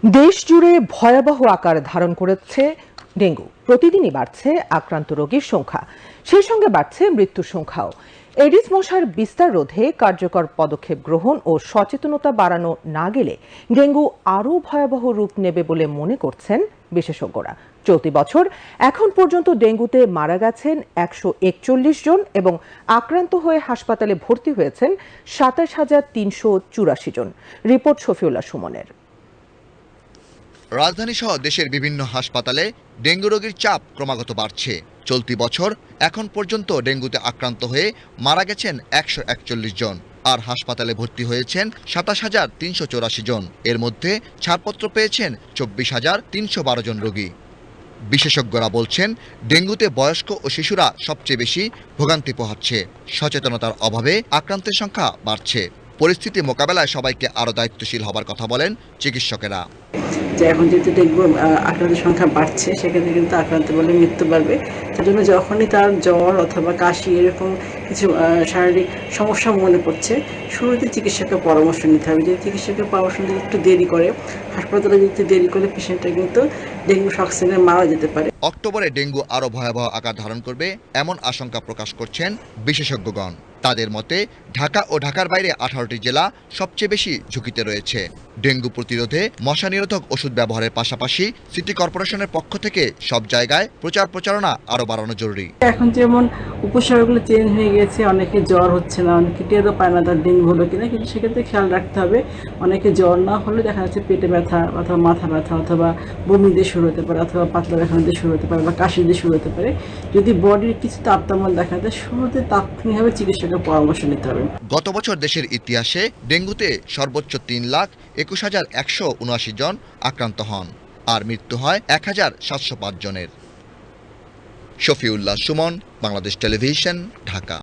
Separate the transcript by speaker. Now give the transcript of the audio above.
Speaker 1: দেশ জুড়ে ভয়াবহ আকার ধারণ করেছে ডেঙ্গু। প্রতিদিনই বাড়ছে আক্রান্ত রোগীর সংখ্যা, সেই সঙ্গে বাড়ছে মৃত্যুর সংখ্যাও। এডিস মশার বিস্তার রোধে কার্যকর পদক্ষেপ গ্রহণ ও সচেতনতা বাড়ানো না গেলে ডেঙ্গু আরও ভয়াবহ রূপ নেবে বলে মনে করছেন বিশেষজ্ঞরা। চলতি বছর এখন পর্যন্ত ডেঙ্গুতে মারা গেছেন 141 জন এবং আক্রান্ত হয়ে হাসপাতালে ভর্তি হয়েছেন 27,384 জন। রিপোর্ট শফিউল্লাহ সুমনের।
Speaker 2: রাজধানী সহ দেশের বিভিন্ন হাসপাতালে ডেঙ্গু রোগীর চাপ ক্রমাগত বাড়ছে। চলতি বছর এখন পর্যন্ত ডেঙ্গুতে আক্রান্ত হয়ে মারা গেছেন 141 জন, আর হাসপাতালে ভর্তি হয়েছেন 27,384 জন। এর মধ্যে ছাড়পত্র পেয়েছেন 24,312 জন রোগী। বিশেষজ্ঞরা বলছেন, ডেঙ্গুতে বয়স্ক ও শিশুরা সবচেয়ে বেশি ভোগান্তি পোহাচ্ছে। সচেতনতার অভাবে আক্রান্তের সংখ্যা বাড়ছে। পরিস্থিতি মোকাবেলায় সবাইকে আরও দায়িত্বশীল হবার কথা বলেন চিকিৎসকেরা।
Speaker 3: যে এখন যেহেতু ডেঙ্গু আক্রান্তের সংখ্যা বাড়ছে, সেক্ষেত্রে কিন্তু আক্রান্ত বলে মৃত্যু বাড়বে। তার জন্য যখনই তার জ্বর অথবা কাশি এরকম কিছু শারীরিক সমস্যা মনে পড়ছে, শুরুতে চিকিৎসকের পরামর্শ নিতে হবে। যদি চিকিৎসকের পরামর্শ নিতে একটু দেরি করে, হাসপাতালে যদি দেরি করে, পেশেন্টটা কিন্তু ডেঙ্গু সংক্রমণে মারা যেতে পারে।
Speaker 2: অক্টোবরে ডেঙ্গু আরও ভয়াবহ আকার ধারণ করবে এমন আশঙ্কা প্রকাশ করছেন বিশেষজ্ঞগণ। তাদের মতে, ঢাকা ও ঢাকার বাইরে 18টি জেলা সবচেয়ে বেশি ঝুঁকিতে রয়েছে। ডেঙ্গু প্রতিরোধে মশা নিরোধক ওষুধ ব্যবহারের পাশাপাশি সিটি কর্পোরেশনের পক্ষ থেকে সব জায়গায় প্রচারণা আরও বাড়ানো জরুরি।
Speaker 3: এখন যেমন উপসর্গগুলো চেঞ্জ হয়ে গেছে, অনেকে জ্বর হচ্ছে না, অনেকে টেরও পায় না তার ডেঙ্গু হলো কিনা, কিন্তু সেক্ষেত্রে খেয়াল রাখতে হবে। অনেকে জ্বর না হলে দেখা যাচ্ছে পেটে ব্যথা অথবা মাথা ব্যথা অথবা বমি দিয়ে শুরু হতে পারে, অথবা পাতলা ব্যথা দিয়ে শুরু হতে পারে, বা কাশি দিয়ে শুরু হতে পারে। যদি বডির কিছু তাপতাপমান দেখা যায়, শুরুতে তাৎক্ষণিকভাবে চিকিৎসকের পরামর্শ নিতে হবে।
Speaker 2: গত বছর দেশের ইতিহাসে ডেঙ্গুতে সর্বোচ্চ 3,21,179 জন আক্রান্ত হন, আর মৃত্যু হয় 1,705 জনের। শফিউল্লাহ সুমন, বাংলাদেশ টেলিভিশন, ঢাকা।